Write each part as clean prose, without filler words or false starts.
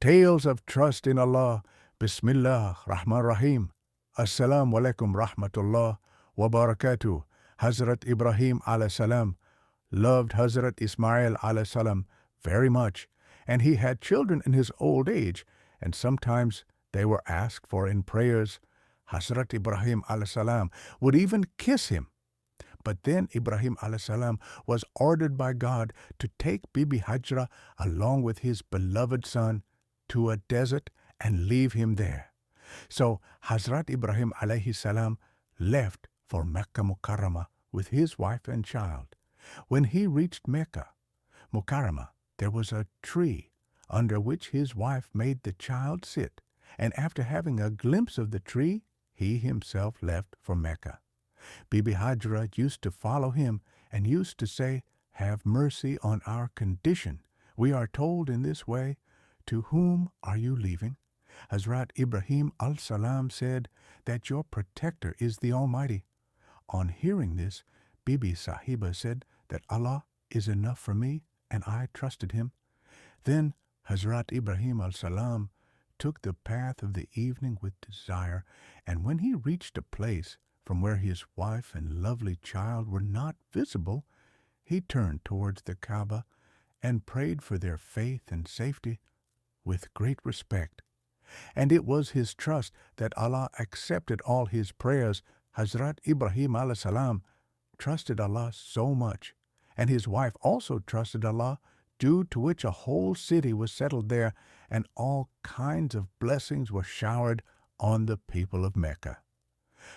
Tales of Trust in Allah. Bismillah Rahman Rahim. Assalamu alaikum rahmatullah wa barakatuh. Hazrat Ibrahim alayhi salam loved Hazrat Ismail alayhi salam very much, and he had children in his old age, and sometimes they were asked for in prayers. Hazrat Ibrahim alayhi salam would even kiss him. But then Ibrahim alayhi salam was ordered by God to take Bibi Hajra along with his beloved son to a desert and leave him there. So Hazrat Ibrahim alayhi salam left for Mecca Mukarramah with his wife and child. When he reached Mecca Mukarramah, there was a tree under which his wife made the child sit, and after having a glimpse of the tree, he himself left for Mecca. Bibi Hajra used to follow him and used to say, "Have mercy on our condition." We are told in this way, "To whom are you leaving?" Hazrat Ibrahim al-Salam said that your protector is the Almighty. On hearing this, Bibi Sahiba said that Allah is enough for me, and I trusted him. Then Hazrat Ibrahim al-Salam took the path of the evening with desire, and when he reached a place from where his wife and lovely child were not visible, he turned towards the Kaaba and prayed for their faith and safety with great respect. And it was his trust that Allah accepted all his prayers. Hazrat Ibrahim alayhi salam trusted Allah so much, and his wife also trusted Allah, due to which a whole city was settled there, and all kinds of blessings were showered on the people of Mecca.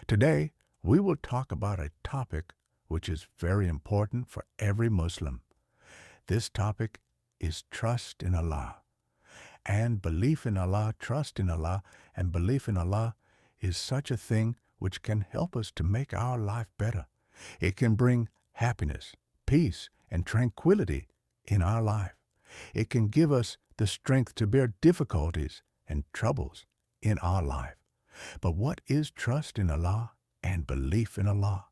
Today, we will talk about a topic which is very important for every Muslim. This topic is trust in Allah. And belief in Allah, trust in Allah, and belief in Allah is such a thing which can help us to make our life better. It can bring happiness, peace, and tranquility in our life. It can give us the strength to bear difficulties and troubles in our life. But what is trust in Allah and belief in Allah?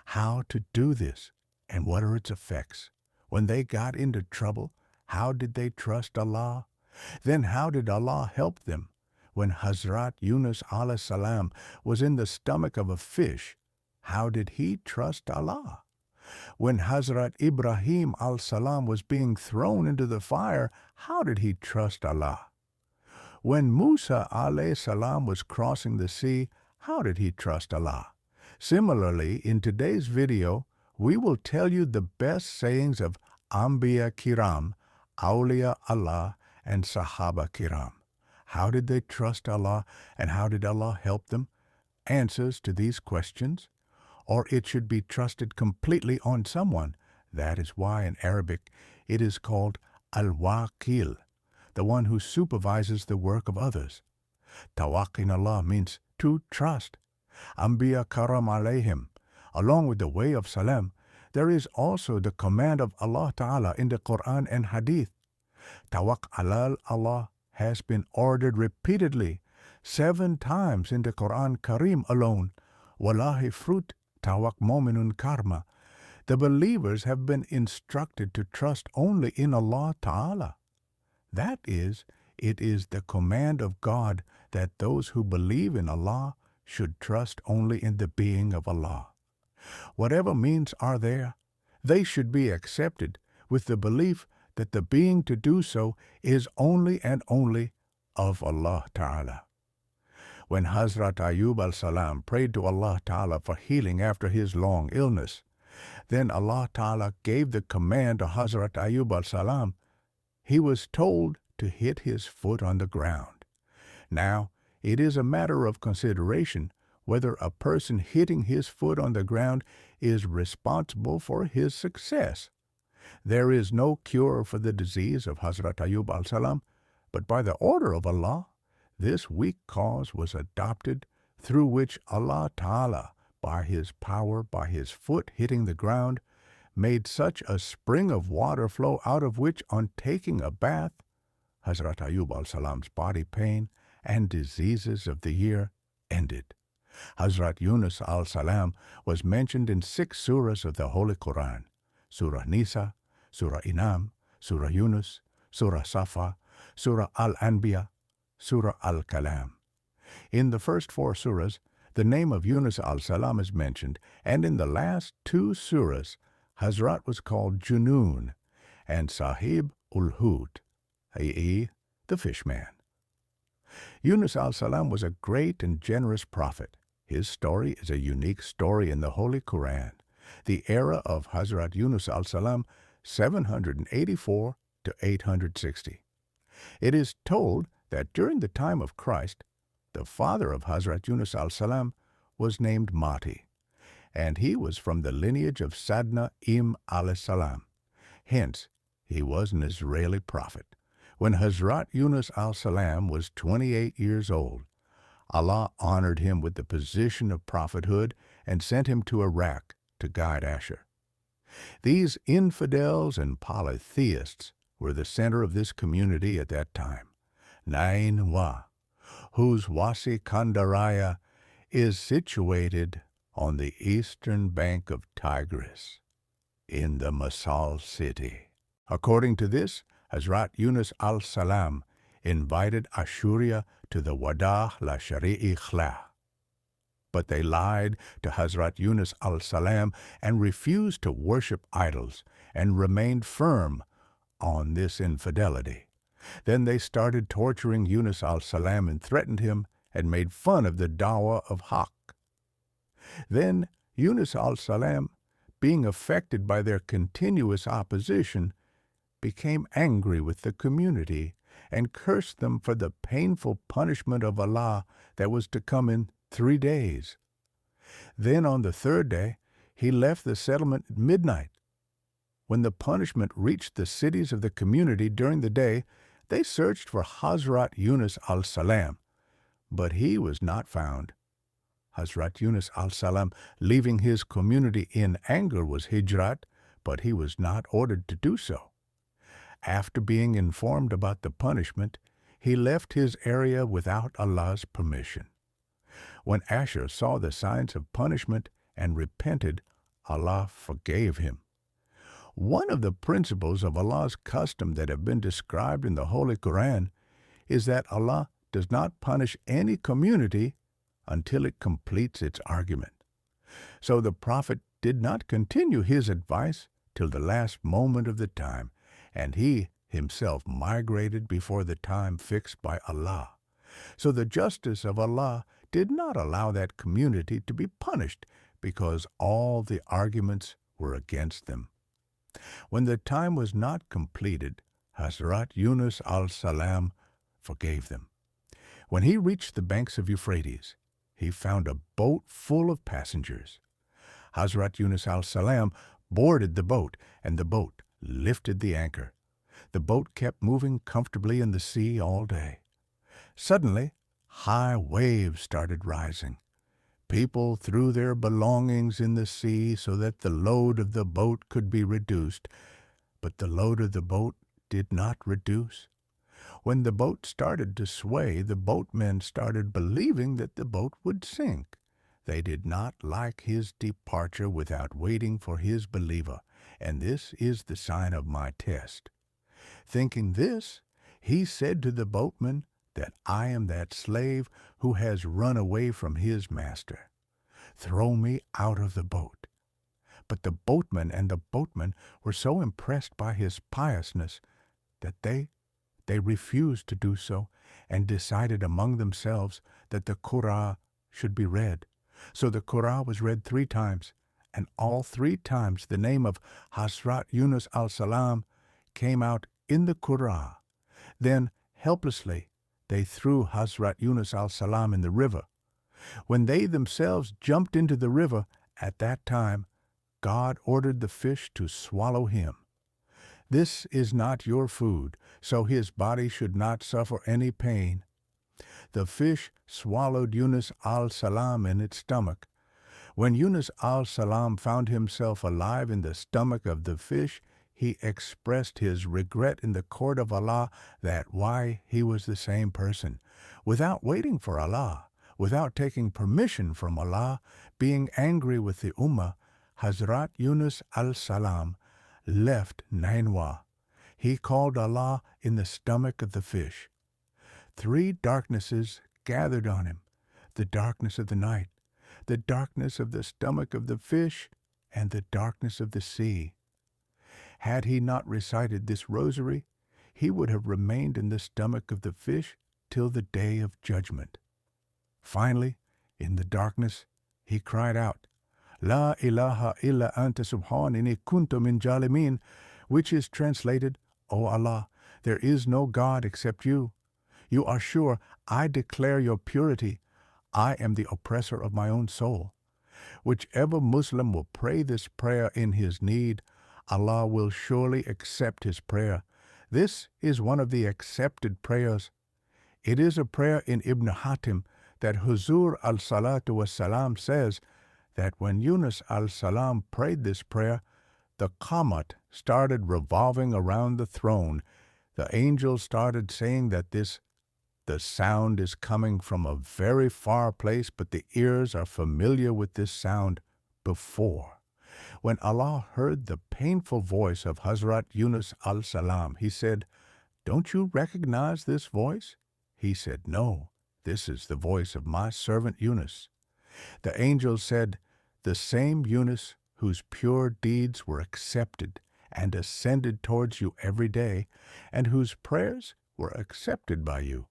How to do this, and what are its effects? When they got into trouble, how did they trust Allah? Then how did Allah help them? When Hazrat Yunus alayhi salam was in the stomach of a fish, how did he trust Allah? When Hazrat Ibrahim al-Salam was being thrown into the fire, how did he trust Allah? When Musa alayhi salam was crossing the sea, how did he trust Allah? Similarly, in today's video, we will tell you the best sayings of Anbiya Kiram, Awliya Allah, and Sahaba Kiram. How did they trust Allah, and how did Allah help them? Answers to these questions. Or it should be trusted completely on someone. That is why in Arabic it is called al-Waqil, the one who supervises the work of others. Tawakkul in Allah means to trust. Anbiya Karam alayhim. Along with the way of Salam, there is also the command of Allah Ta'ala in the Quran and Hadith. Tawakkul Allah has been ordered repeatedly, 7 times in the Quran Karim alone. Wallahi fruit tawak mominun karma. The believers have been instructed to trust only in Allah Ta'ala. That is, it is the command of God that those who believe in Allah should trust only in the being of Allah. Whatever means are there, they should be accepted with the belief that the being to do so is only and only of Allah Ta'ala. When Hazrat Ayub al-Salam prayed to Allah Ta'ala for healing after his long illness, then Allah Ta'ala gave the command to Hazrat Ayub al-Salam. He was told to hit his foot on the ground. Now, it is a matter of consideration whether a person hitting his foot on the ground is responsible for his success. There is no cure for the disease of Hazrat Ayub al-Salam, but by the order of Allah, this weak cause was adopted, through which Allah Ta'ala, by his power, by his foot hitting the ground, made such a spring of water flow out of which, on taking a bath, Hazrat Ayub al-Salam's body pain and diseases of the year ended. Hazrat Yunus al-Salam was mentioned in 6 surahs of the Holy Quran: Surah Nisa, Surah Inam, Surah Yunus, Surah Safa, Surah Al-Anbiya, Surah Al-Kalam. In the first four surahs, the name of Yunus al-Salam is mentioned, and in the last two surahs, Hazrat was called Junoon and Sahib ul-Hut, i.e., the fishman. Yunus al-Salam was a great and generous prophet. His story is a unique story in the Holy Quran. The era of Hazrat Yunus al-Salam, 784 to 860. It is told that during the time of Christ, the father of Hazrat Yunus al-Salam was named Mati, and he was from the lineage of Sadna Im al-Salam. Hence, he was an Israeli prophet. When Hazrat Yunus al-Salam was 28 years old, Allah honored him with the position of prophethood and sent him to Iraq to guide Ashur. These infidels and polytheists were the center of this community at that time. Nainwa, whose Wasi Kandaraya is situated on the eastern bank of Tigris, in the Masal city. According to this, Hazrat Yunus al-Salam invited Ashuria to the Wada la Shari'i Khla. But they lied to Hazrat Yunus al-Salam and refused to worship idols and remained firm on this infidelity. Then they started torturing Yunus al-Salam and threatened him and made fun of the dawah of Haqq. Then Yunus al-Salam, being affected by their continuous opposition, became angry with the community and cursed them for the painful punishment of Allah that was to come in 3 days. Then on the third day, he left the settlement at midnight. When the punishment reached the cities of the community during the day, they searched for Hazrat Yunus al-Salam, but he was not found. Hazrat Yunus al-Salam, leaving his community in anger, was hijrat, but he was not ordered to do so. After being informed about the punishment, he left his area without Allah's permission. When Ashur saw the signs of punishment and repented, Allah forgave him. One of the principles of Allah's custom that have been described in the Holy Quran is that Allah does not punish any community until it completes its argument. So the Prophet did not continue his advice till the last moment of the time, and he himself migrated before the time fixed by Allah. So the justice of Allah did not allow that community to be punished because all the arguments were against them. When the time was not completed, Hazrat Yunus al-Salam forgave them. When he reached the banks of Euphrates, he found a boat full of passengers. Hazrat Yunus al-Salam boarded the boat, and the boat lifted the anchor. The boat kept moving comfortably in the sea all day. Suddenly, high waves started rising. People threw their belongings in the sea so that the load of the boat could be reduced, but the load of the boat did not reduce. When the boat started to sway, the boatmen started believing that the boat would sink. They did not like his departure without waiting for his believer, and this is the sign of my test. Thinking this, he said to the boatman that I am that slave who has run away from his master. Throw me out of the boat. But the boatman and the boatman were so impressed by his piousness that they refused to do so and decided among themselves that the Qur'an should be read. So the Qur'an was read 3 times, and all 3 times the name of Hazrat Yunus al-Salam came out in the Qur'an. Then, helplessly, they threw Hazrat Yunus al-Salam in the river. When they themselves jumped into the river, at that time, God ordered the fish to swallow him. This is not your food, so his body should not suffer any pain. The fish swallowed Yunus al-Salam in its stomach. When Yunus al-Salam found himself alive in the stomach of the fish, he expressed his regret in the court of Allah that why he was the same person. Without waiting for Allah, without taking permission from Allah, being angry with the Ummah, Hazrat Yunus al-Salam left Nainwa. He called Allah in the stomach of the fish. 3 darknesses gathered on him, the darkness of the night, the darkness of the stomach of the fish, and the darkness of the sea. Had he not recited this rosary, he would have remained in the stomach of the fish till the day of judgment. Finally, in the darkness, he cried out, La ilaha illa anta subhanini kuntu min jalimin, which is translated, O Allah, there is no God except you. You are sure I declare your purity. I am the oppressor of my own soul. Whichever Muslim will pray this prayer in his need, Allah will surely accept his prayer. This is one of the accepted prayers. It is a prayer in Ibn Hatim that Huzur al-Salatu was-Salam says that when Yunus al-Salam prayed this prayer, the Qamat started revolving around the throne. The angels started saying that the sound is coming from a very far place, but the ears are familiar with this sound before. When Allah heard the painful voice of Hazrat Yunus al-Salam, he said, Don't you recognize this voice? He said, No, this is the voice of my servant Yunus. The angel said, The same Yunus whose pure deeds were accepted and ascended towards you every day, and whose prayers were accepted by you.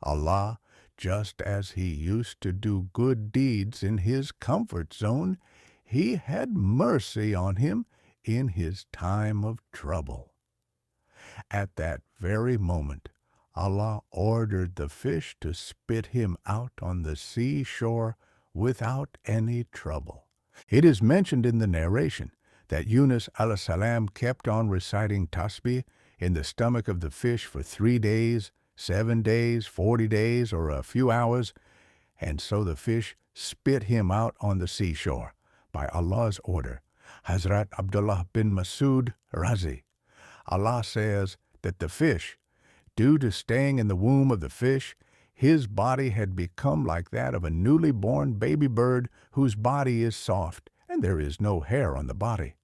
Allah, just as he used to do good deeds in his comfort zone, he had mercy on him in his time of trouble. At that very moment, Allah ordered the fish to spit him out on the seashore without any trouble. It is mentioned in the narration that Yunus a.s. kept on reciting tasbih in the stomach of the fish for 3 days, 7 days, 40 days, or a few hours, and so the fish spit him out on the seashore by Allah's order. Hazrat Abdullah bin Masud Razi. Allah says that the fish, due to staying in the womb of the fish, his body had become like that of a newly born baby bird whose body is soft and there is no hair on the body.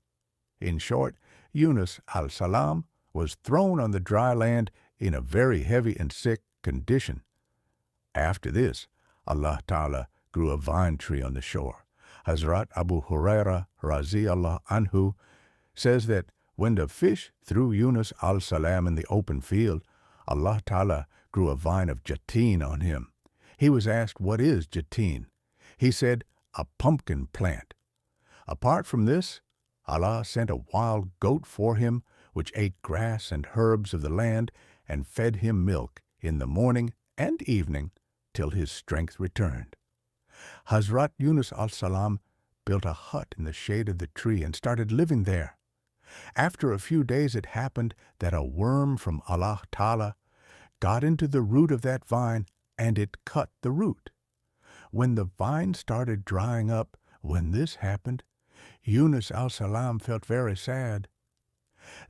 In short, Yunus al-Salam was thrown on the dry land in a very heavy and sick condition. After this, Allah Ta'ala grew a vine tree on the shore. Hazrat Abu Huraira Razi Allah Anhu says that when the fish threw Yunus al-Salam in the open field, Allah Ta'ala grew a vine of jateen on him. He was asked, What is jateen? He said, A pumpkin plant. Apart from this, Allah sent a wild goat for him, which ate grass and herbs of the land, and fed him milk in the morning and evening till his strength returned. Hazrat Yunus al-Salam built a hut in the shade of the tree and started living there. After a few days it happened that a worm from Allah Ta'ala got into the root of that vine, and it cut the root. When the vine started drying up, when this happened, Yunus al-Salam felt very sad.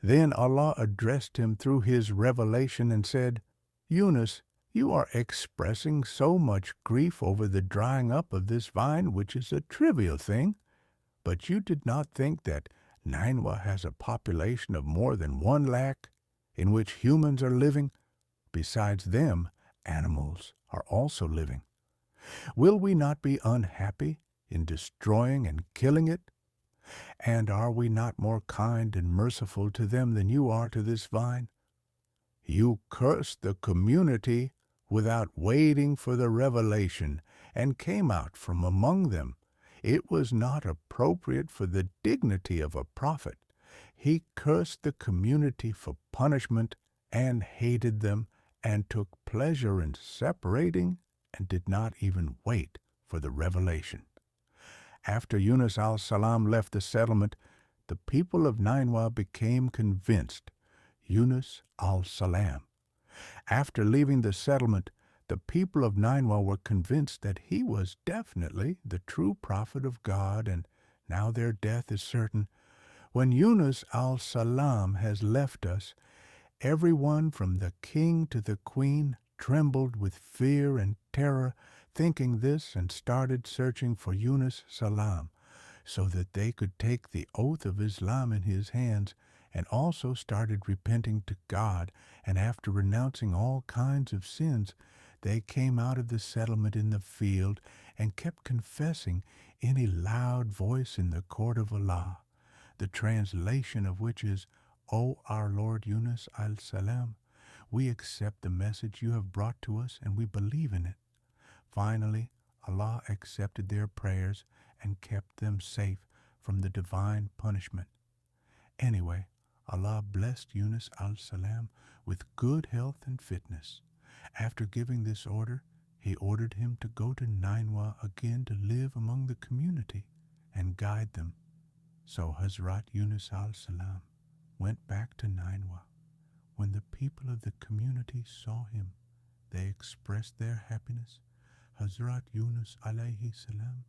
Then Allah addressed him through his revelation and said, Yunus, you are expressing so much grief over the drying up of this vine, which is a trivial thing, but you did not think that Nineveh has a population of more than 1 lakh, in which humans are living. Besides them, animals are also living. Will we not be unhappy in destroying and killing it? And are we not more kind and merciful to them than you are to this vine? You cursed the community without waiting for the revelation, and came out from among them. It was not appropriate for the dignity of a prophet. He cursed the community for punishment, and hated them, and took pleasure in separating, and did not even wait for the revelation. After Yunus al-Salam left the settlement, the people of Nineveh became convinced. Yunus al-Salam. After leaving the settlement, the people of Nineveh were convinced that he was definitely the true prophet of God, and now their death is certain. When Yunus al-Salam has left us, everyone from the king to the queen trembled with fear and terror, thinking this, and started searching for Yunus Salam, so that they could take the oath of Islam in his hands and also started repenting to God, and after renouncing all kinds of sins, they came out of the settlement in the field and kept confessing in a loud voice in the court of Allah, the translation of which is, O our Lord Yunus al-Salam, we accept the message you have brought to us and we believe in it. Finally, Allah accepted their prayers and kept them safe from the divine punishment. Anyway, Allah blessed Yunus al-Salam with good health and fitness. After giving this order, he ordered him to go to Nineveh again to live among the community and guide them. So Hazrat Yunus al-Salam went back to Nineveh. When the people of the community saw him, they expressed their happiness. Hazrat Yunus alayhi salam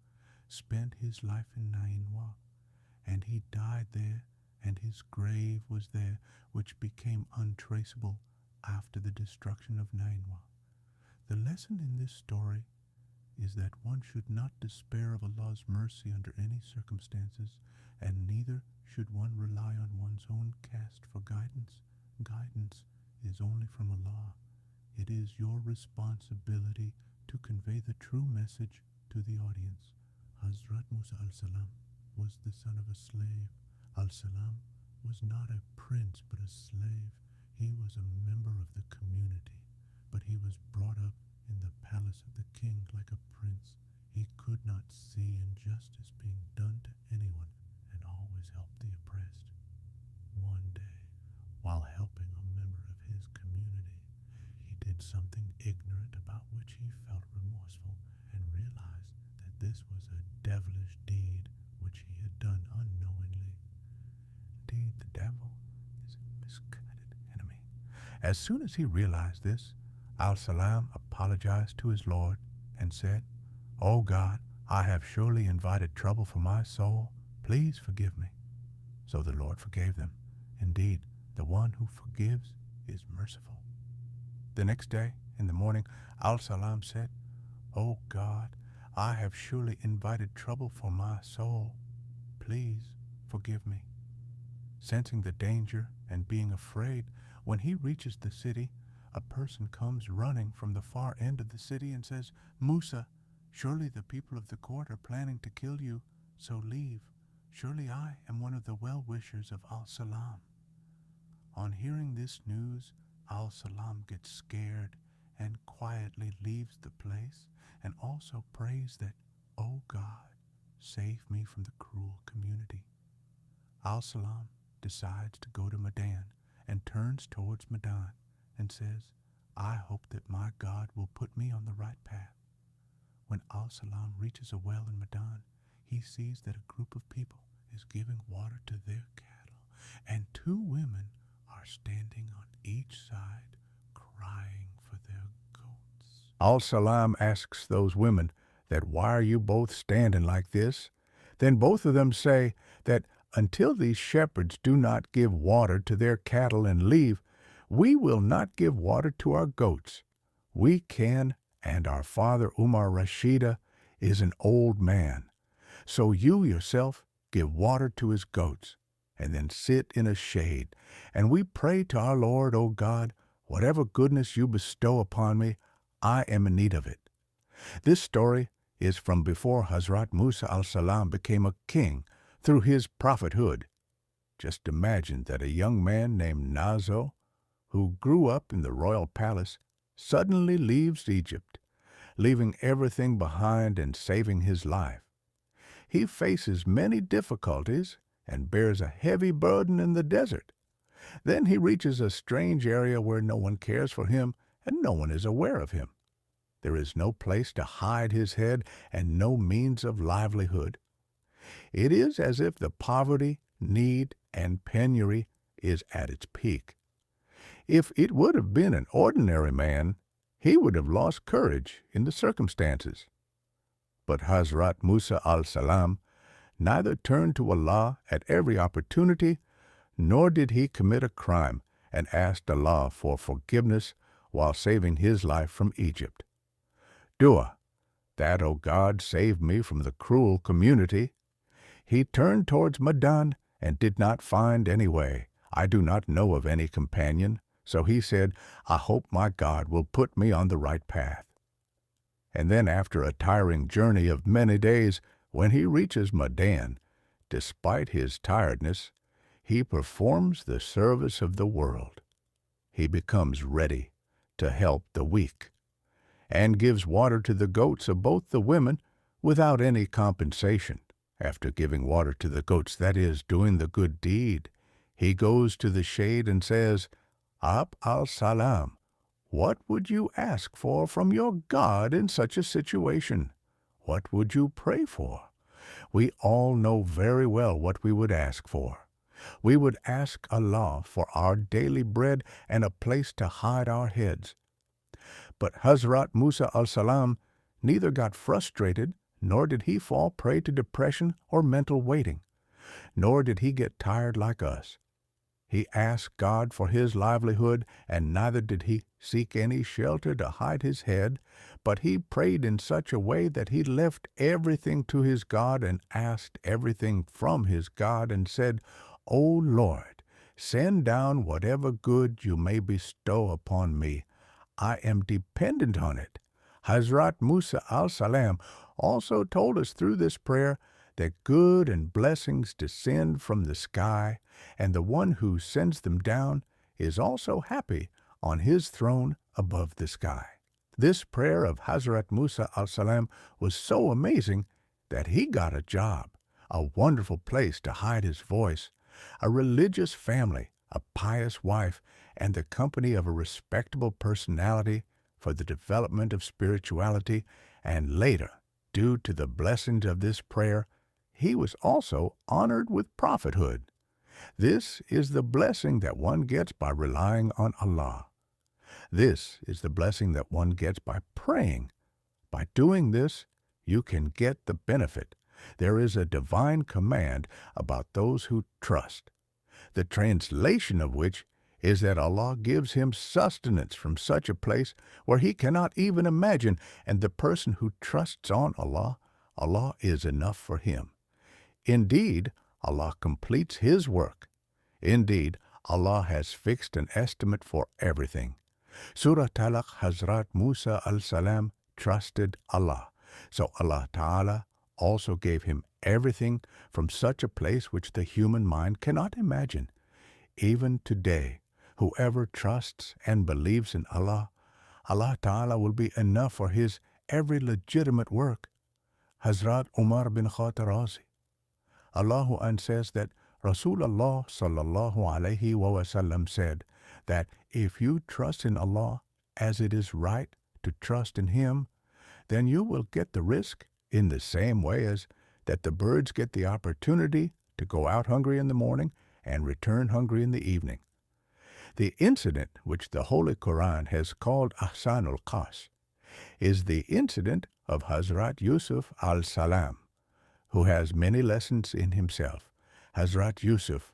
spent his life in Nineveh, and he died there, and his grave was there, which became untraceable after the destruction of Nineveh. The lesson in this story is that one should not despair of Allah's mercy under any circumstances, and neither should one rely on one's own caste for guidance. Guidance is only from Allah. It is your responsibility to convey the true message to the audience. Hazrat Musa al-Salam was the son of a slave. Al-Salam was not a prince but a slave. He was a member of the community, but he was brought up in the palace of the king like a prince. He could not see injustice being done to anyone and always helped the oppressed. One day, while helping a member of his community, he did something ignorant about which he felt remorseful and realized that this was a devilish deed which he had done unknowingly. Indeed, the devil is a misguided enemy. As soon as he realized this, Al-Salam apologized to his Lord and said, O God, I have surely invited trouble for my soul. Please forgive me. So the Lord forgave them. Indeed, the one who forgives is merciful. The next day, in the morning, Al-Salam said, O God, I have surely invited trouble for my soul. Please forgive me. Sensing the danger and being afraid, when he reaches the city, a person comes running from the far end of the city and says, Musa, surely the people of the court are planning to kill you, so leave. Surely I am one of the well-wishers of Al-Salam. On hearing this news, Al-Salam gets scared and quietly leaves the place and also prays that, O God, save me from the cruel community. Al-Salam decides to go to Medan and turns towards Medan and says, I hope that my God will put me on the right path. When Al-Salam reaches a well in Medan, he sees that a group of people is giving water to their cattle, and two women are standing on each side crying for their goats. Al-Salam asks those women that why are you both standing like this? Then both of them say that until these shepherds do not give water to their cattle and leave, we will not give water to our goats. We can, and our father Umar Rashida is an old man. So you yourself give water to his goats, and then sit in a shade. And we pray to our Lord, O God, whatever goodness you bestow upon me, I am in need of it. This story is from before Hazrat Musa al-Salam became a king through his prophethood. Just imagine that a young man named Nazo, who grew up in the royal palace, suddenly leaves Egypt, leaving everything behind and saving his life. He faces many difficulties and bears a heavy burden in the desert. Then he reaches a strange area where no one cares for him and no one is aware of him. There is no place to hide his head and no means of livelihood. It is as if the poverty, need, and penury is at its peak. If it would have been an ordinary man, he would have lost courage in the circumstances. But Hazrat Musa al-Salam neither turned to Allah at every opportunity, nor did he commit a crime and asked Allah for forgiveness while saving his life from Egypt. Dua, that, O God, save me from the cruel community. He turned towards Medan and did not find any way. I do not know of any companion, so he said, I hope my God will put me on the right path. And then after a tiring journey of many days, when he reaches Madan, despite his tiredness, he performs the service of the world. He becomes ready to help the weak, and gives water to the goats of both the women without any compensation. After giving water to the goats, that is, doing the good deed, he goes to the shade and says, Ab al-Salam, what would you ask for from your God in such a situation? What would you pray for? We all know very well what we would ask for. We would ask Allah for our daily bread and a place to hide our heads. But Hazrat Musa al-Salam neither got frustrated, nor did he fall prey to depression or mental waiting, nor did he get tired like us. He asked God for his livelihood, and neither did he seek any shelter to hide his head, but he prayed in such a way that he left everything to his God and asked everything from his God and said, O Lord, send down whatever good you may bestow upon me. I am dependent on it. Hazrat Musa al-Salam also told us through this prayer that good and blessings descend from the sky, and the one who sends them down is also happy on his throne above the sky. This prayer of Hazrat Musa al-Salam was so amazing that he got a job, a wonderful place to hide his voice, a religious family, a pious wife, and the company of a respectable personality for the development of spirituality, and later, due to the blessings of this prayer, he was also honored with prophethood. This is the blessing that one gets by relying on Allah. This is the blessing that one gets by praying. By doing this, you can get the benefit. There is a divine command about those who trust, the translation of which is that Allah gives him sustenance from such a place where he cannot even imagine, and the person who trusts on Allah, Allah is enough for him. Indeed, Allah completes his work. Indeed, Allah has fixed an estimate for everything. Surah Talaq, Hazrat Musa al-Salam trusted Allah, so Allah Ta'ala also gave him everything from such a place which the human mind cannot imagine. Even today, whoever trusts and believes in Allah, Allah Ta'ala will be enough for his every legitimate work. Hazrat Umar bin Khattab Allahu An says that Rasulullah sallallahu alayhi wa sallam said that if you trust in Allah as it is right to trust in Him, then you will get the risk in the same way as that the birds get the opportunity to go out hungry in the morning and return hungry in the evening. The incident which the Holy Quran has called Ahsanul Qas is the incident of Hazrat Yusuf al-Salam, who has many lessons in himself. Hazrat Yusuf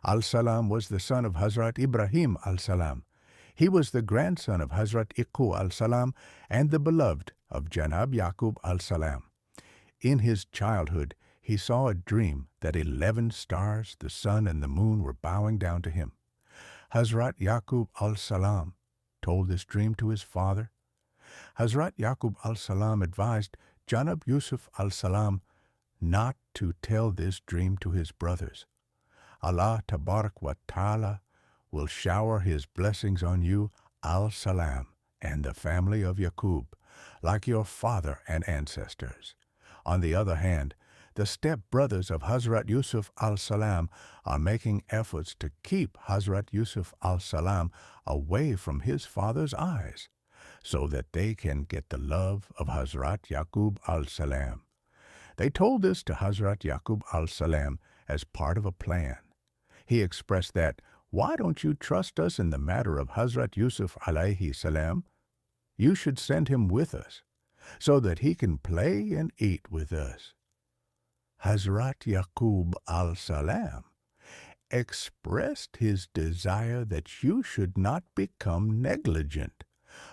al-Salam was the son of Hazrat Ibrahim al-Salam. He was the grandson of Hazrat Iqu al-Salam and the beloved of Janab Yaqub al-Salam. In his childhood, he saw a dream that 11 stars, the sun and the moon were bowing down to him. Hazrat Yaqub al-Salam told this dream to his father. Hazrat Yaqub al-Salam advised Janab Yusuf al-Salam not to tell this dream to his brothers. Allah Tabarak wa Ta'ala will shower his blessings on you, al-Salam, and the family of Yaqub, like your father and ancestors. On the other hand, the step-brothers of Hazrat Yusuf al-Salam are making efforts to keep Hazrat Yusuf al-Salam away from his father's eyes, so that they can get the love of Hazrat Yaqub al-Salam. They told this to Hazrat Yaqub al-Salam as part of a plan. He expressed that, why don't you trust us in the matter of Hazrat Yusuf alayhi salam? You should send him with us, so that he can play and eat with us. Hazrat Yaqub al-Salam expressed his desire that you should not become negligent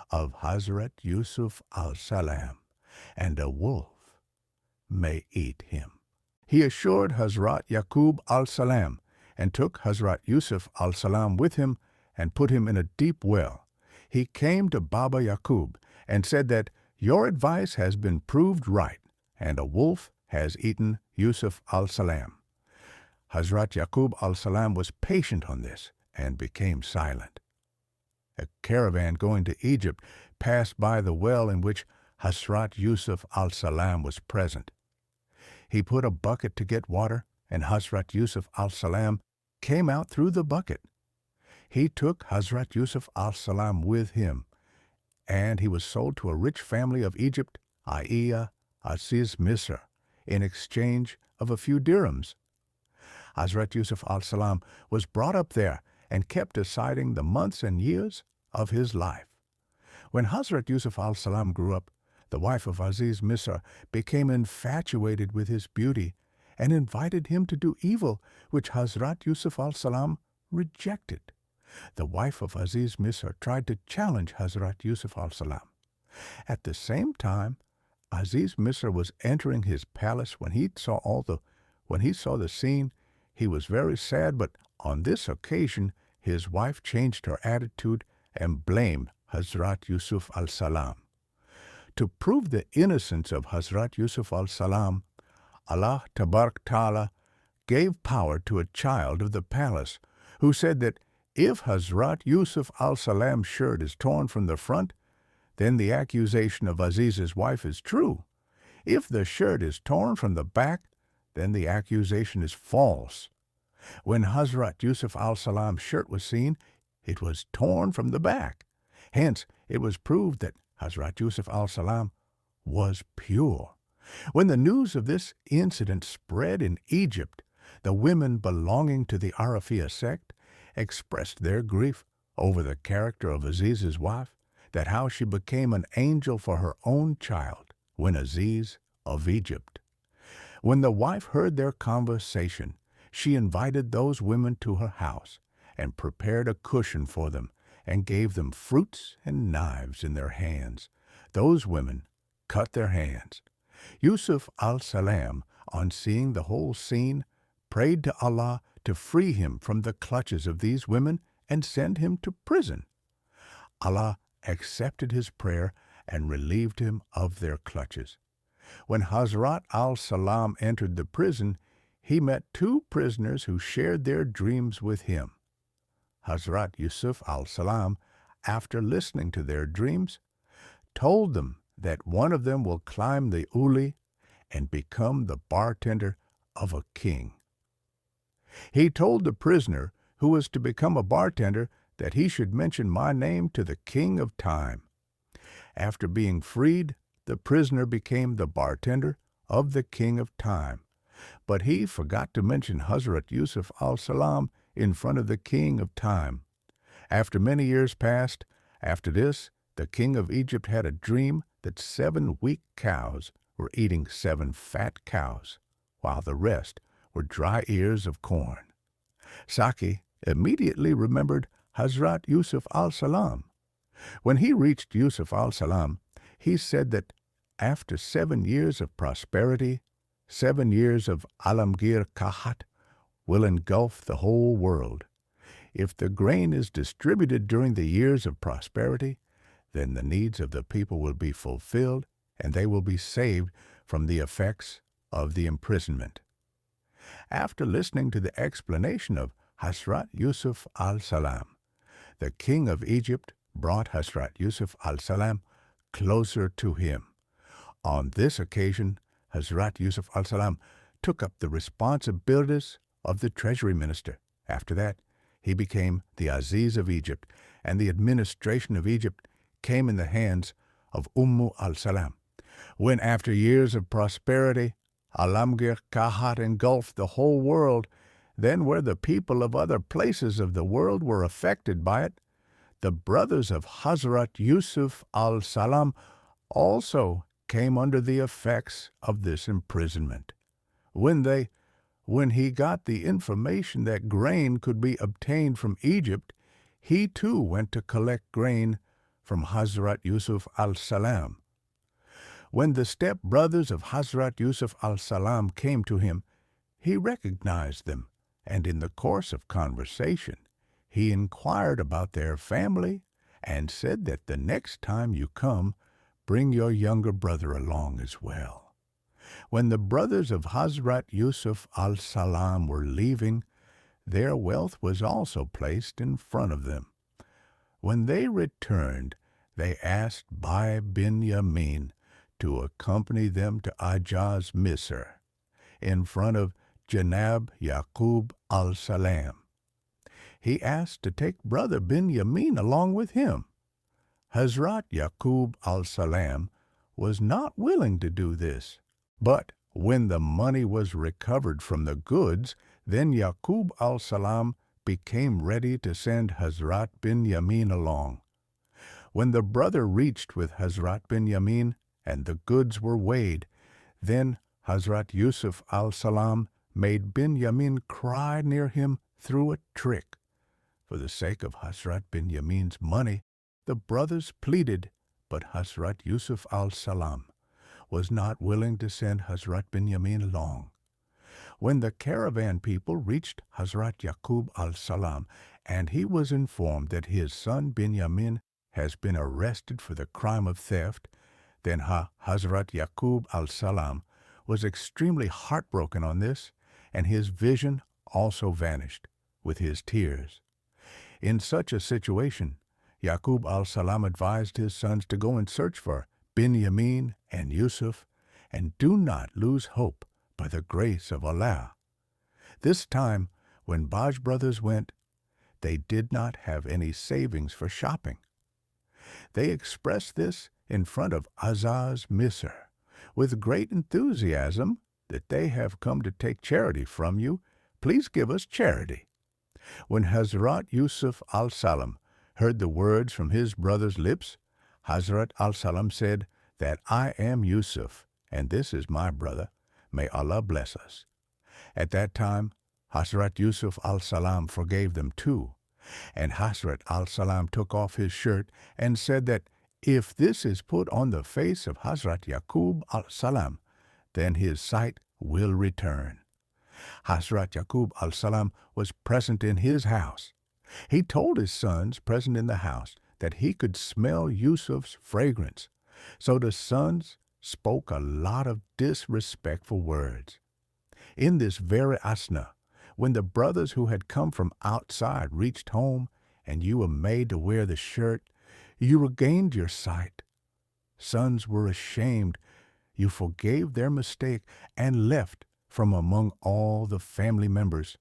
of Hazrat Yusuf al-Salam, and a wolf may eat him. He assured Hazrat Yaqub al-Salam and took Hazrat Yusuf al-Salam with him and put him in a deep well. He came to Baba Yaqub and said that your advice has been proved right, and a wolf has eaten Yusuf al-Salam. Hazrat Yaqub al-Salam was patient on this and became silent. A caravan going to Egypt passed by the well in which Hazrat Yusuf al-Salam was present. He put a bucket to get water, and Hazrat Yusuf al-Salam came out through the bucket. He took Hazrat Yusuf al-Salam with him, and he was sold to a rich family of Egypt, Waqia, Aziz Misr, in exchange of a few dirhams. Hazrat Yusuf al-Salam was brought up there and kept deciding the months and years of his life. When Hazrat Yusuf al-Salam grew up, the wife of Aziz Misr became infatuated with his beauty and invited him to do evil, which Hazrat Yusuf al-Salam rejected. The wife of Aziz Misr tried to challenge Hazrat Yusuf al-Salam. At the same time, Aziz Misr was entering his palace when he saw the scene. He was very sad, but on this occasion his wife changed her attitude and blamed Hazrat Yusuf al-Salam. To prove the innocence of Hazrat Yusuf al-Salam, Allah Tabarak Ta'ala gave power to a child of the palace who said that if Hazrat Yusuf al-Salam's shirt is torn from the front, then the accusation of Aziz's wife is true. If the shirt is torn from the back, then the accusation is false. When Hazrat Yusuf al-Salam's shirt was seen, it was torn from the back. Hence, it was proved that Hazrat Yusuf al-Salam was pure. When the news of this incident spread in Egypt, the women belonging to the Arafia sect expressed their grief over the character of Aziz's wife, that how she became an angel for her own child when Aziz of Egypt. When the wife heard their conversation, she invited those women to her house and prepared a cushion for them and gave them fruits and knives in their hands. Those women cut their hands. Yusuf al-Salam, on seeing the whole scene, prayed to Allah to free him from the clutches of these women and send him to prison. Allah accepted his prayer and relieved him of their clutches. When Hazrat al-Salam entered the prison, he met two prisoners who shared their dreams with him. Hazrat Yusuf al-Salam, after listening to their dreams, told them that one of them will climb the uli and become the bartender of a king. He told the prisoner who was to become a bartender that he should mention my name to the king of time. After being freed, the prisoner became the bartender of the king of time, but he forgot to mention Hazrat Yusuf al-Salam in front of the king of time. After many years passed, after this, the king of Egypt had a dream that 7 weak cows were eating 7 fat cows, while the rest were dry ears of corn. Saki immediately remembered Hazrat Yusuf al-Salam. When he reached Yusuf al-Salam, he said that after 7 years of prosperity, 7 years of Alamgir Kahat will engulf the whole world. If the grain is distributed during the years of prosperity, then the needs of the people will be fulfilled and they will be saved from the effects of the imprisonment. After listening to the explanation of Hazrat Yusuf al-Salam, the king of Egypt brought Hazrat Yusuf al-Salam closer to him. On this occasion, Hazrat Yusuf al-Salam took up the responsibilities of the treasury minister. After that, he became the Aziz of Egypt, and the administration of Egypt came in the hands of al-Salam. When after years of prosperity, Alamgir Kahat engulfed the whole world, then where the people of other places of the world were affected by it, the brothers of Hazrat Yusuf al-Salam also came under the effects of this imprisonment. When he got the information that grain could be obtained from Egypt, he too went to collect grain from Hazrat Yusuf al-Salam. When the step-brothers of Hazrat Yusuf al-Salam came to him, he recognized them and in the course of conversation, he inquired about their family and said that the next time you come, bring your younger brother along as well. When the brothers of Hazrat Yusuf al-Salam were leaving, their wealth was also placed in front of them. When they returned, they asked Bai bin Yamin to accompany them to Ajaz Misr, in front of Janab Yaqub al-Salam. He asked to take brother bin Yamin along with him. Hazrat Yaqub al-Salam was not willing to do this. But when the money was recovered from the goods, then Yaqub al-Salam became ready to send Hazrat bin Yamin along. When the brother reached with Hazrat bin Yamin and the goods were weighed, then Hazrat Yusuf al-Salam made bin Yamin cry near him through a trick. For the sake of Hazrat bin Yamin's money, the brothers pleaded, but Hazrat Yusuf al-Salam was not willing to send Hazrat bin Yamin along. When the caravan people reached Hazrat Yaqub al-Salam, and he was informed that his son bin Yamin has been arrested for the crime of theft, then Hazrat Yaqub al-Salam was extremely heartbroken on this, and his vision also vanished with his tears. In such a situation, Yaqub al-Salam advised his sons to go and search for bin Yamin and Yusuf, and do not lose hope by the grace of Allah. This time, when Baj brothers went, they did not have any savings for shopping. They expressed this in front of Ajaz Misr with great enthusiasm that they have come to take charity from you. Please give us charity. When Hazrat Yusuf al-Salam heard the words from his brother's lips, Hazrat al-Salam said that I am Yusuf, and this is my brother. May Allah bless us. At that time, Hazrat Yusuf al-Salam forgave them too, and Hazrat al-Salam took off his shirt and said that if this is put on the face of Hazrat Yaqub al-Salam, then his sight will return. Hazrat Yaqub al-Salam was present in his house. He told his sons present in the house that he could smell Yusuf's fragrance, so the sons spoke a lot of disrespectful words. In this very asna, when the brothers who had come from outside reached home, and you were made to wear the shirt, you regained your sight. Sons were ashamed. You forgave their mistake and left from among all the family members.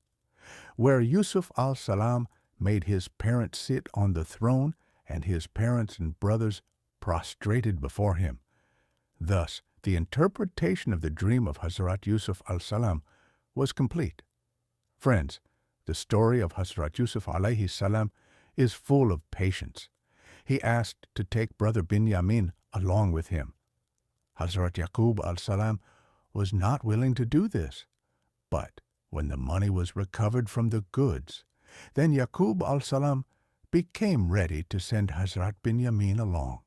Where Yusuf al-Salam made his parents sit on the throne, and his parents and brothers prostrated before him. Thus, the interpretation of the dream of Hazrat Yusuf al-Salam was complete. Friends, the story of Hazrat Yusuf alayhi salam is full of patience. He asked to take brother bin Yamin along with him. Hazrat Yaqub al-Salam was not willing to do this, but when the money was recovered from the goods, then Yaqub al-Salam became ready to send Hazrat bin Yamin along.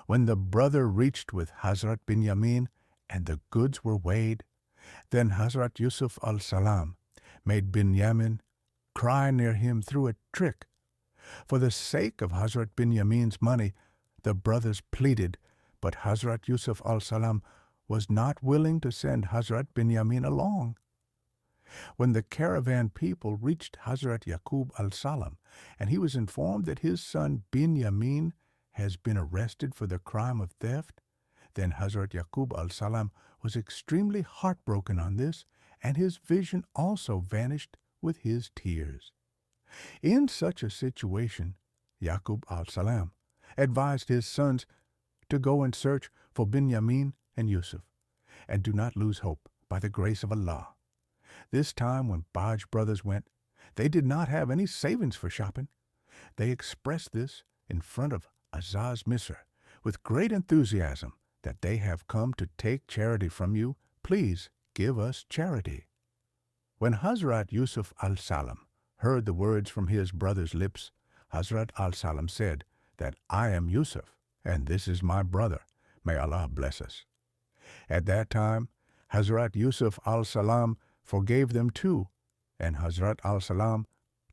When the brother reached with Hazrat bin Yamin and the goods were weighed, then Hazrat Yusuf al-Salam made bin Yamin cry near him through a trick. For the sake of Hazrat bin Yamin's money, the brothers pleaded, but Hazrat Yusuf al-Salam was not willing to send Hazrat bin Yamin along. When the caravan people reached Hazrat Yaqub al-Salam, and he was informed that his son bin Yamin has been arrested for the crime of theft, then Hazrat Yaqub al-Salam was extremely heartbroken on this, and his vision also vanished with his tears. In such a situation, Yaqub al-Salam advised his sons to go and search for bin Yamin and Yusuf, and do not lose hope by the grace of Allah. This time when Baj brothers went, they did not have any savings for shopping. They expressed this in front of Ajaz Misr with great enthusiasm that they have come to take charity from you. Please give us charity. When Hazrat Yusuf al-Salam heard the words from his brother's lips, Hazrat al-Salam said that I am Yusuf, and this is my brother. May Allah bless us. At that time, Hazrat Yusuf al-Salam forgave them too, And Hazrat al-Salam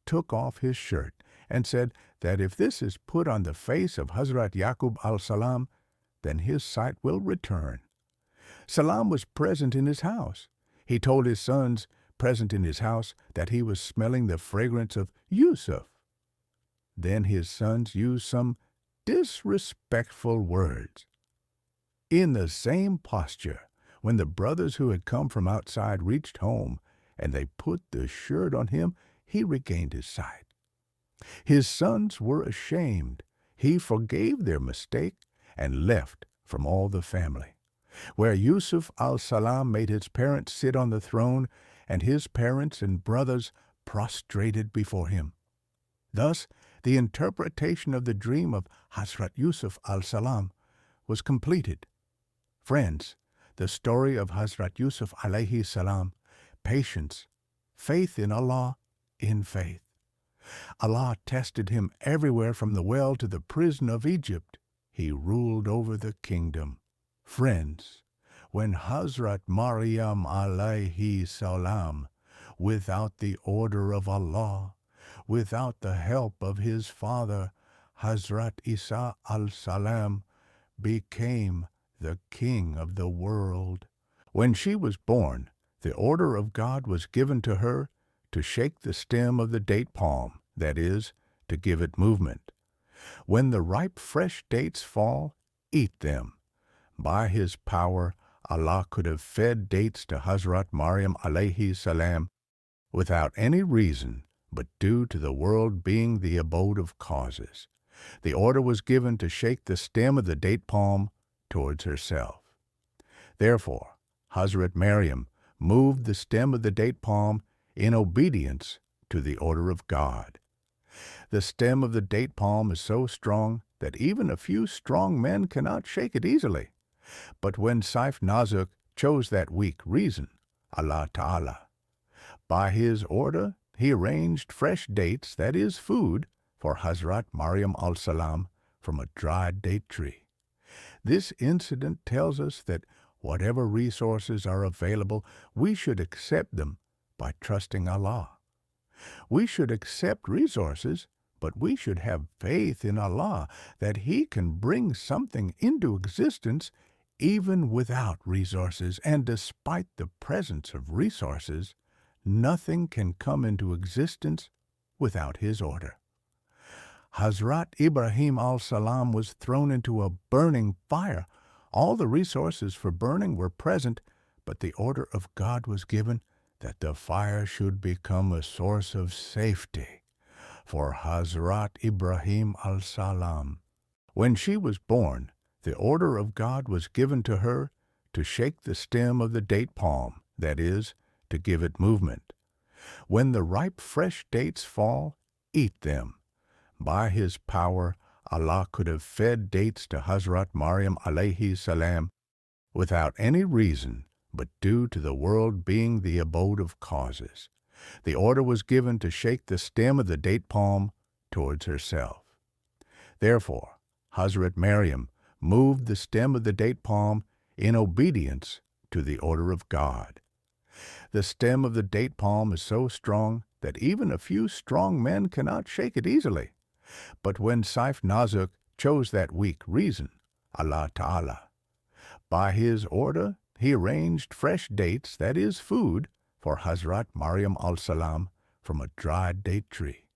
took off his shirt and said that if this is put on the face of Hazrat Yaqub al-Salam, then his sight will return. Salam was present in his house. He told his sons present in his house that he was smelling the fragrance of Yusuf. Then his sons used some disrespectful words. In the same posture, when the brothers who had come from outside reached home, and they put the shirt on him, he regained his sight. His sons were ashamed. He forgave their mistake and left from all the family, where Yusuf al-Salam made his parents sit on the throne, and his parents and brothers prostrated before him. Thus, the interpretation of the dream of Hazrat Yusuf al-Salam was completed. Friends, the story of Hazrat Yusuf alayhi salam, patience, faith in Allah, in faith. Allah tested him everywhere from the well to the prison of Egypt. He ruled over the kingdom. Friends, when Hazrat Maryam alayhi salam, without the order of Allah, without the help of his father, Hazrat Isa al-Salam, became the king of the world. When she was born, the order of God was given to her to shake the stem of the date palm, that is, to give it movement. When the ripe fresh dates fall, eat them. By his power, Allah could have fed dates to Hazrat Maryam alayhi salam without any reason but due to the world being the abode of causes. The order was given to shake the stem of the date palm towards herself. Therefore, Hazrat Maryam moved the stem of the date palm in obedience to the order of God. The stem of the date palm is so strong that even a few strong men cannot shake it easily. But when Saif Nazuk chose that weak reason, Allah Ta'ala, by his order, he arranged fresh dates, that is food, for Hazrat Maryam al-Salam from a dried date tree. This incident tells us that whatever resources are available, we should accept them by trusting Allah. We should accept resources, but we should have faith in Allah that He can bring something into existence even without resources, and despite the presence of resources, nothing can come into existence without His order. Hazrat Ibrahim al-Salam was thrown into a burning fire. All the resources for burning were present, but the order of God was given that the fire should become a source of safety for Hazrat Ibrahim al-Salam. When she was born, the order of God was given to her to shake the stem of the date palm, that is, to give it movement. When the ripe fresh dates fall, eat them. By His power, Allah could have fed dates to Hazrat Maryam alayhi salam without any reason but due to the world being the abode of causes. The order was given to shake the stem of the date palm towards herself. Therefore, Hazrat Maryam moved the stem of the date palm in obedience to the order of God. The stem of the date palm is so strong that even a few strong men cannot shake it easily. But when Saif Nazuk chose that weak reason, Allah Ta'ala, by his order, he arranged fresh dates, that is food, for Hazrat Maryam al-Salam from a dried date tree.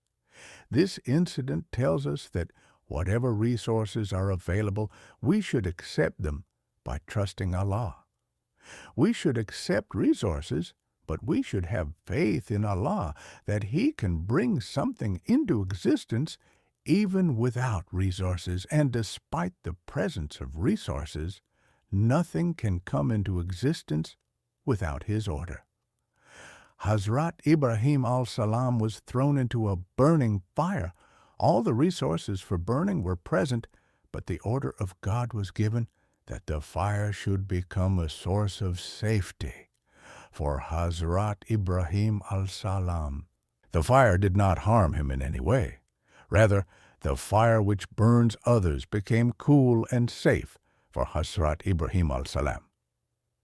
This incident tells us that whatever resources are available, we should accept them by trusting Allah. We should accept resources, but we should have faith in Allah that He can bring something into existence even without resources, and despite the presence of resources, nothing can come into existence without His order. Hazrat Ibrahim al-Salam was thrown into a burning fire. All the resources for burning were present, but the order of God was given that the fire should become a source of safety for Hazrat Ibrahim al-Salam. The fire did not harm him in any way. Rather, the fire which burns others became cool and safe for Hazrat Ibrahim al-Salam.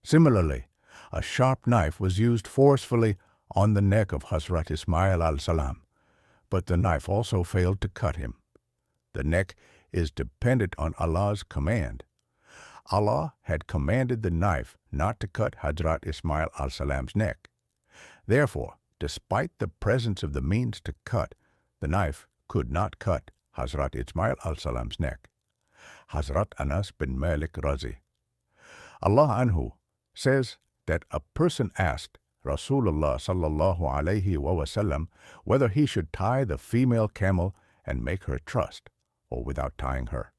Similarly, a sharp knife was used forcefully on the neck of Hazrat Ismail al-Salam, but the knife also failed to cut him. The neck is dependent on Allah's command. Allah had commanded the knife not to cut Hazrat Ismail al-Salam's neck. Therefore, despite the presence of the means to cut, the knife could not cut Hazrat Ismail al-Salam's neck. Hazrat Anas bin Malik Razi, Allah anhu, says that a person asked Rasulullah sallallahu alayhi wa sallam whether he should tie the female camel and make her trust, or without tying her.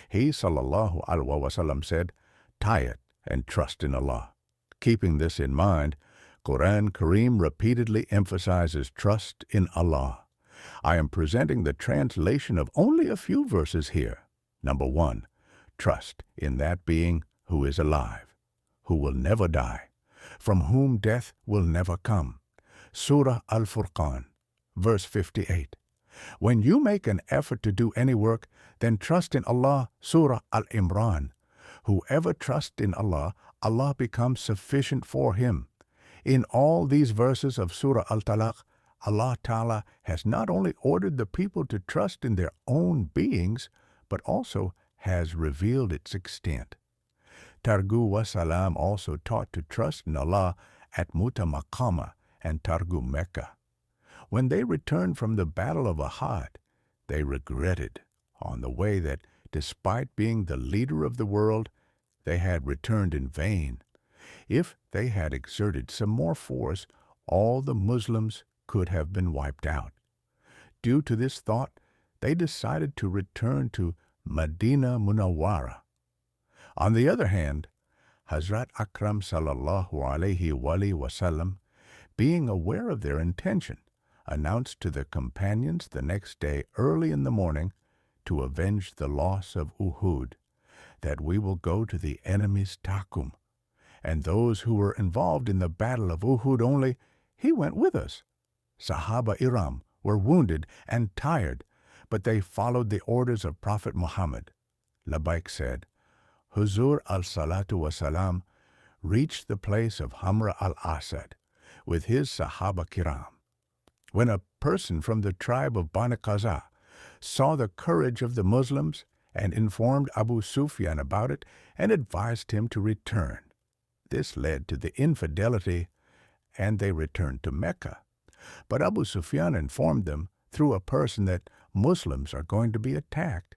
He sallallahu alayhi wa sallam said, "Tie it and trust in Allah." Keeping this in mind, Quran Kareem repeatedly emphasizes trust in Allah. I am presenting the translation of only a few verses here. Number 1, trust in that being who is alive, who will never die, from whom death will never come. Surah Al-Furqan, verse 58. When you make an effort to do any work, then trust in Allah. Surah Al-Imran. Whoever trusts in Allah, Allah becomes sufficient for him. In all these verses of Surah Al-Talaq, Allah Ta'ala has not only ordered the people to trust in their own beings, but also has revealed its extent. Targu wa Salam also taught to trust in Allah at Maqama and Targu Mecca. When they returned from the Battle of Ahad, they regretted on the way that, despite being the leader of the world, they had returned in vain. If they had exerted some more force, all the Muslims could have been wiped out. Due to this thought, they decided to return to Medina Munawwara. On the other hand, Hazrat Akram sallallahu alayhi wa sallam, being aware of their intention, announced to the companions the next day early in the morning to avenge the loss of Uhud that we will go to the enemy's Takum, and those who were involved in the battle of Uhud only, he went with us. Sahaba Iram were wounded and tired, but they followed the orders of Prophet Muhammad. Labaik said, Huzur al-Salatu wa-Salam reached the place of Hamra al-Asad with his Sahaba Kiram. When a person from the tribe of Bani Qaza saw the courage of the Muslims and informed Abu Sufyan about it and advised him to return. This led to the infidelity, and they returned to Mecca. But Abu Sufyan informed them through a person that Muslims are going to be attacked.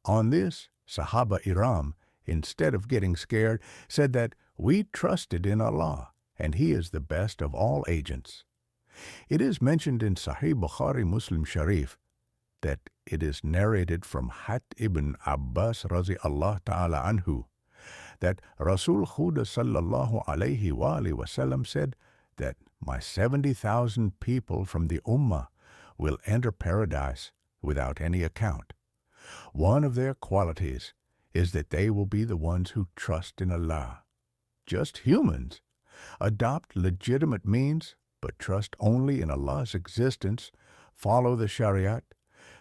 On this, Sahaba Iram, instead of getting scared, said that we trusted in Allah, and He is the best of all agents. It is mentioned in Sahih Bukhari Muslim Sharif that it is narrated from Hat ibn Abbas Razi Allah Ta'ala Anhu that Rasul Khuda sallallahu alayhi wa sallam said that my 70,000 people from the Ummah will enter paradise without any account. One of their qualities is that they will be the ones who trust in Allah. Just humans. Adopt legitimate means, but trust only in Allah's existence, follow the Shariat,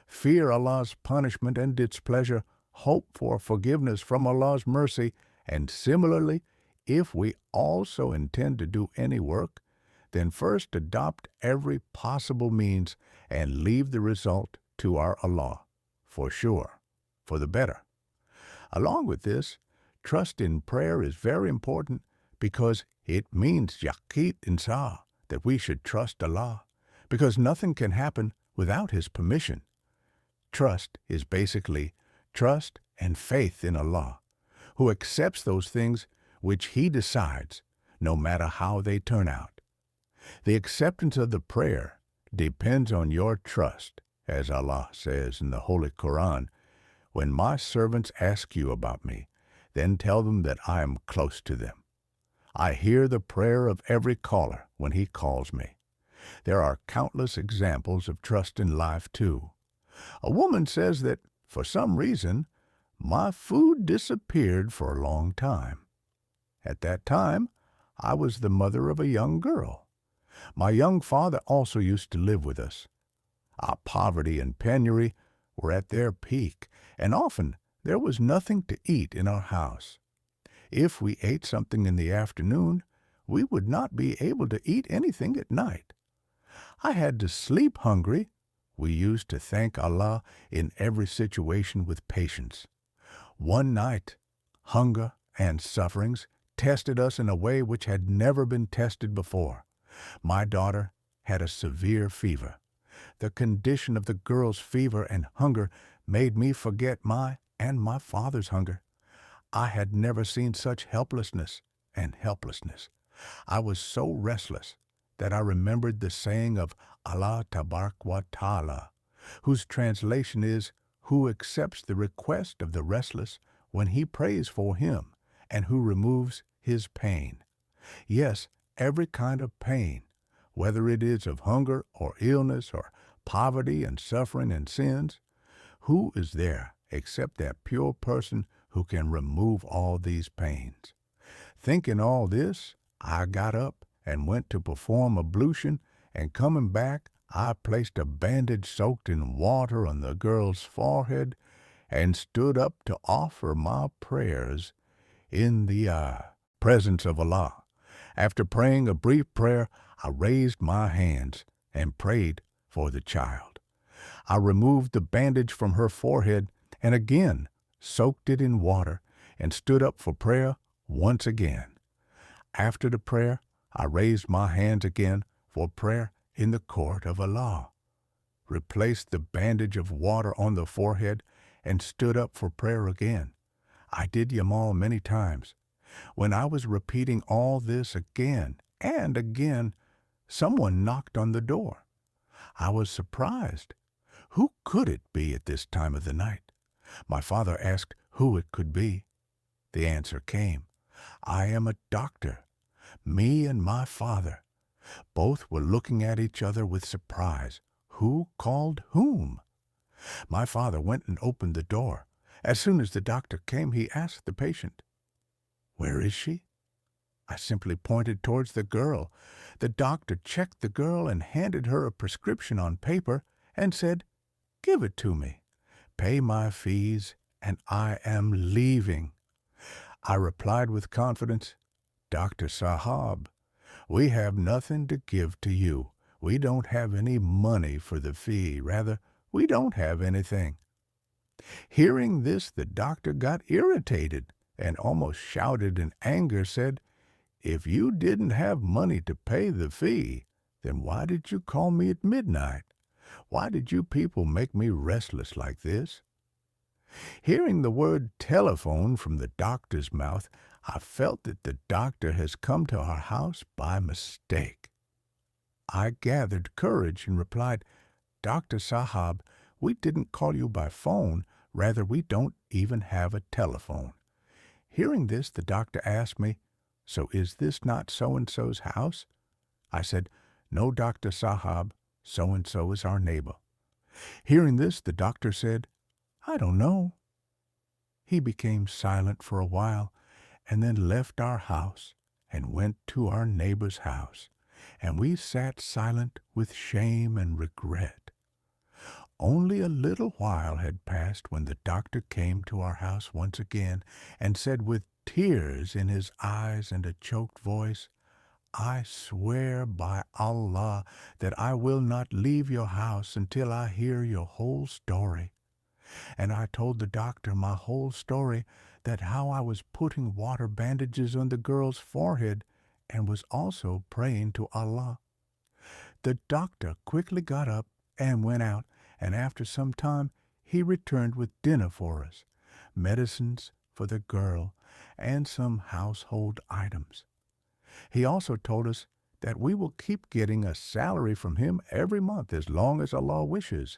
fear Allah's punishment and displeasure, hope for forgiveness from Allah's mercy, and similarly, if we also intend to do any work, then first adopt every possible means and leave the result to our Allah, for sure, for the better. Along with this, trust in prayer is very important because it means YaqeenKa, that we should trust Allah, because nothing can happen without His permission. Trust is basically trust and faith in Allah, who accepts those things which He decides, no matter how they turn out. The acceptance of the prayer depends on your trust, as Allah says in the Holy Quran, when my servants ask you about me, then tell them that I am close to them. I hear the prayer of every caller when he calls me. There are countless examples of trust in life, too. A woman says that, for some reason, my food disappeared for a long time. At that time, I was the mother of a young girl. My young father also used to live with us. Our poverty and penury were at their peak, and often there was nothing to eat in our house. If we ate something in the afternoon, we would not be able to eat anything at night. I had to sleep hungry. We used to thank Allah in every situation with patience. One night, hunger and sufferings tested us in a way which had never been tested before. My daughter had a severe fever. The condition of the girl's fever and hunger made me forget my and my father's hunger. I had never seen such helplessness and helplessness. I was so restless that I remembered the saying of Allah Tabarak wa Ta'ala, whose translation is, who accepts the request of the restless when he prays for him, and who removes his pain. Yes, every kind of pain, whether it is of hunger or illness or poverty and suffering and sins, who is there except that pure person who can remove all these pains? Thinking all this, I got up and went to perform ablution, and coming back, I placed a bandage soaked in water on the girl's forehead and stood up to offer my prayers in the presence of Allah. After praying a brief prayer, I raised my hands and prayed for the child. I removed the bandage from her forehead and again soaked it in water and stood up for prayer once again. After the prayer, I raised my hands again for prayer in the court of Allah, replaced the bandage of water on the forehead, and stood up for prayer again. I did Yamal many times. When I was repeating all this again and again, someone knocked on the door. I was surprised. Who could it be at this time of the night? My father asked who it could be. The answer came. I am a doctor. Me and my father. Both were looking at each other with surprise. Who called whom? My father went and opened the door. As soon as the doctor came, he asked the patient, "Where is she?" I simply pointed towards the girl. The doctor checked the girl and handed her a prescription on paper and said, "Give it to me. Pay my fees, and I am leaving." I replied with confidence, "Dr. Sahab, we have nothing to give to you. We don't have any money for the fee. Rather, we don't have anything." Hearing this, the doctor got irritated and almost shouted in anger, said, "If you didn't have money to pay the fee, then why did you call me at midnight? Why did you people make me restless like this?" Hearing the word telephone from the doctor's mouth, I felt that the doctor has come to our house by mistake. I gathered courage and replied, "Dr. Sahab, we didn't call you by phone. Rather, we don't even have a telephone." Hearing this, the doctor asked me, "So is this not so-and-so's house?" I said, "No, Dr. Sahab, so-and-so is our neighbor." Hearing this, the doctor said, "I don't know." He became silent for a while and then left our house and went to our neighbor's house, and we sat silent with shame and regret. Only a little while had passed when the doctor came to our house once again and said with tears in his eyes and a choked voice, "I swear by Allah that I will not leave your house until I hear your whole story." And I told the doctor my whole story, that how I was putting water bandages on the girl's forehead and was also praying to Allah. The doctor quickly got up and went out, and after some time he returned with dinner for us, medicines for the girl, and some household items. He also told us that we will keep getting a salary from him every month as long as Allah wishes.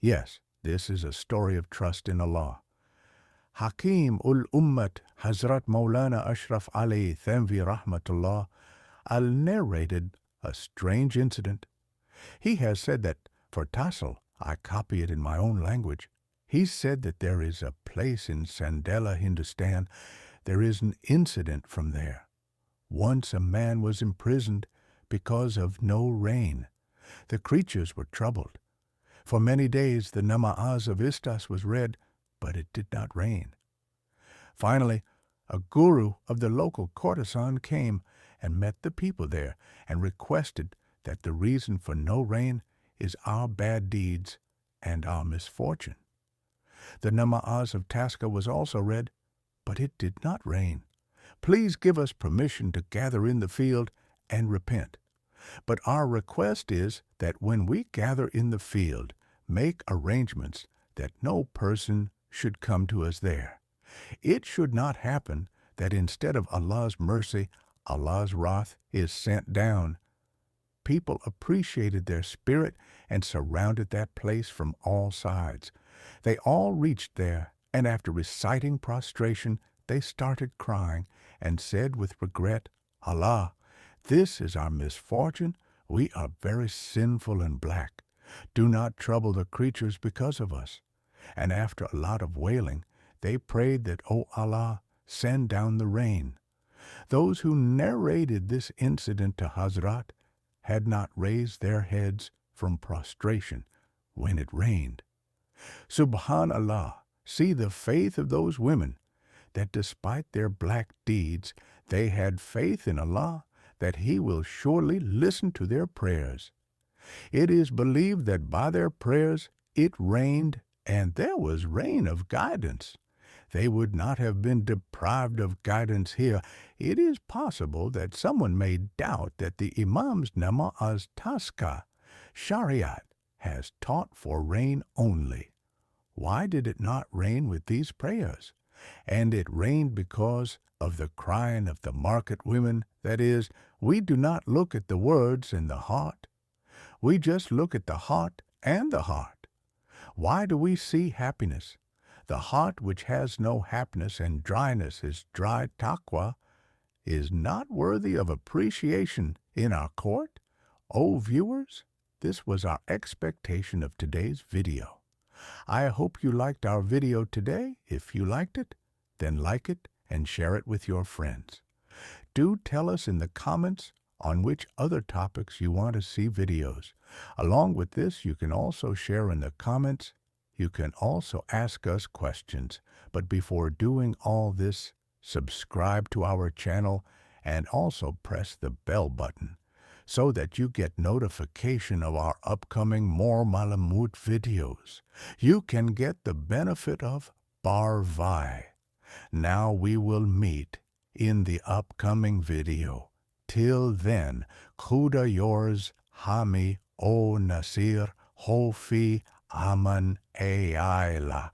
Yes, this is a story of trust in Allah. Hakim ul Ummat Hazrat Maulana Ashraf Ali Thanvi Rahmatullah narrated a strange incident. He has said that for tassel, I copy it in my own language. He said that there is a place in Sandela, Hindustan. There is an incident from there. Once a man was imprisoned because of no rain. The creatures were troubled. For many days the Namaz of Istas was read, but it did not rain. Finally, a guru of the local courtesan came and met the people there and requested that the reason for no rain is our bad deeds and our misfortune. The namaz of Tasca was also read, but it did not rain. Please give us permission to gather in the field and repent. But our request is that when we gather in the field, make arrangements that no person should come to us there. It should not happen that instead of Allah's mercy, Allah's wrath is sent down. People appreciated their spirit and surrounded that place from all sides. They all reached there, and after reciting prostration, they started crying and said with regret, Allah, this is our misfortune. We are very sinful and black. Do not trouble the creatures because of us. And after a lot of wailing, they prayed that, O Allah, send down the rain. Those who narrated this incident to Hazrat had not raised their heads from prostration when it rained. Subhanallah, see the faith of those women, that despite their black deeds, they had faith in Allah, that He will surely listen to their prayers. It is believed that by their prayers it rained, and there was rain of guidance. They would not have been deprived of guidance here. It is possible that someone may doubt that the Imam's namaz Tasca, Shariat, has taught for rain only. Why did it not rain with these prayers? And it rained because of the crying of the market women. That is, we do not look at the words and the heart. We just look at the heart and the heart. Why do we see happiness? The heart which has no happiness and dryness is dry taqwa, is not worthy of appreciation in our court. O viewers, this was our expectation of today's video. I hope you liked our video today. If you liked it, then like it and share it with your friends. Do tell us in the comments on which other topics you want to see videos. Along with this, you can also share in the comments. You can also ask us questions. But before doing all this, subscribe to our channel and also press the bell button so that you get notification of our upcoming more Malamut videos. You can get the benefit of Barvai. Now we will meet in the upcoming video. Till then, Khuda yours, Hami O Nasir Hofi Aman Ayla.